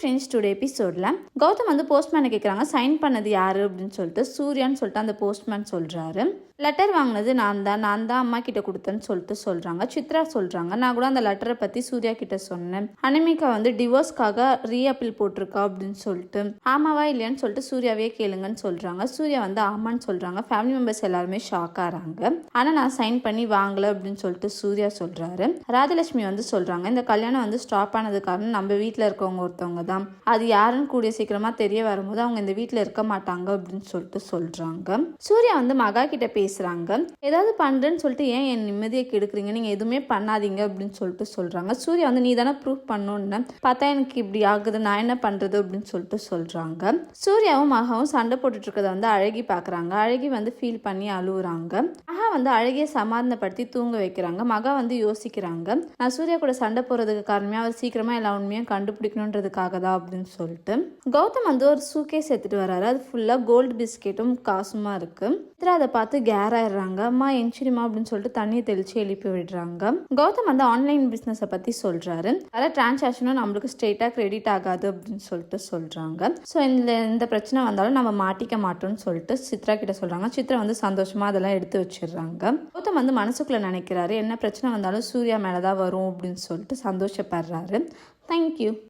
Friends, today எபிசோடில் கௌதம் வந்து போஸ்ட்மேனை கேட்குறாங்க, சைன் பண்ணது யார் அப்படின்னு சொல்லிட்டு. சூர்யான்னு சொல்லிட்டு அந்த போஸ்ட்மேன் சொல்கிறாரு. லெட்டர் வாங்கினது நான் தான் அம்மா கிட்ட கொடுத்தேன்னு சொல்லிட்டு சொல்கிறாங்க. சித்ரா சொல்கிறாங்க, நான் கூட அந்த லெட்டரை பற்றி சூர்யா கிட்ட சொன்னேன். அனிமிகா வந்து டிவோர்ஸ்க்காக ரீஅப்பீல் போட்டிருக்கா அப்படின்னு சொல்லிட்டு. ஆமாவா இல்லையான்னு சொல்லிட்டு சூர்யாவே கேளுங்கன்னு சொல்கிறாங்க. சூர்யா வந்து ஆமான்னு சொல்கிறாங்க. ஃபேமிலி மெம்பர்ஸ் எல்லாருமே ஷாக் ஆகிறாங்க. ஆனால் நான் சைன் பண்ணி வாங்கலை அப்படின்னு சொல்லிட்டு சூர்யா சொல்கிறாரு. ராஜலட்சுமி வந்து சொல்கிறாங்க, இந்த கல்யாணம் வந்து ஸ்டாப் ஆனது காரணம் நம்ம வீட்டில் இருக்கவங்க ஒருத்தவங்க தான். அது யாருன்னு கூடிய சீக்கிரமாக தெரிய வரும்போது அவங்க இந்த வீட்டில் இருக்க மாட்டாங்க அப்படின்னு சொல்லிட்டு சொல்கிறாங்க. சூர்யா வந்து மகா கிட்ட பேசுறாங்க, ஏதாவது பண்றேன்னு சொல்லிட்டு ஏன் என் நிம்மதியை கெடுக்குறீங்க, நீங்க எதுவுமே பண்ணாதீங்க அப்படின்னு சொல்லிட்டு சொல்றாங்க. சூர்யா வந்து நீ தானே ப்ரூவ் பண்ணணும்னு பார்த்தா எனக்கு இப்படி ஆகுது, நான் என்ன பண்றது அப்படின்னு சொல்லிட்டு சொல்றாங்க. சூர்யாவும் மகாவும் சண்டை போட்டுட்டு இருக்கிறத வந்து அழகி பாக்குறாங்க. அழகி வந்து ஃபீல் பண்ணி அழுவுறாங்க. மகா வந்து அழகிய சமாதானப்படுத்தி தூங்க வைக்கிறாங்க. மகா வந்து யோசிக்கிறாங்க, நான் சூர்யா கூட சண்டை போறதுக்கு காரணமே அவர் சீக்கிரமா எல்லா உண்மையும் கண்டுபிடிக்கணுன்றதுக்காக தான் அப்படின்னு சொல்லிட்டு. கௌதம் வந்து ஒரு சூக்கேஸ் எடுத்துட்டு வராரு. அது ஃபுல்லா கோல்டு பிஸ்கெட்டும் காசுமா இருக்கு. அதை பார்த்து கேர் ஆயிடுறாங்க. அம்மா எஞ்சிரிமா அப்படின்னு சொல்லிட்டு தண்ணியை தெளிச்சு எழுப்பி விடுறாங்க. கௌதம் வந்து ஆன்லைன் பிசினஸை பத்தி சொல்றாரு. அதில் டிரான்சாக்ஷனும் நம்மளுக்கு ஸ்ட்ரெயிட்டா கிரெடிட் ஆகாது அப்படின்னு சொல்லிட்டு சொல்றாங்க. ஸோ இந்த பிரச்சனை வந்தாலும் நம்ம மாட்டிக்க மாட்டோம்னு சொல்லிட்டு சித்ரா கிட்ட சொல்றாங்க. சித்ரா வந்து சந்தோஷமா அதெல்லாம் எடுத்து வச்சிடுறாங்க. கௌதம் வந்து மனசுக்குள்ள நினைக்கிறாரு, என்ன பிரச்சனை வந்தாலும் சூர்யா மேலதான் வரும் அப்படின்னு சொல்லிட்டு சந்தோஷப்படுறாரு. தேங்க்யூ.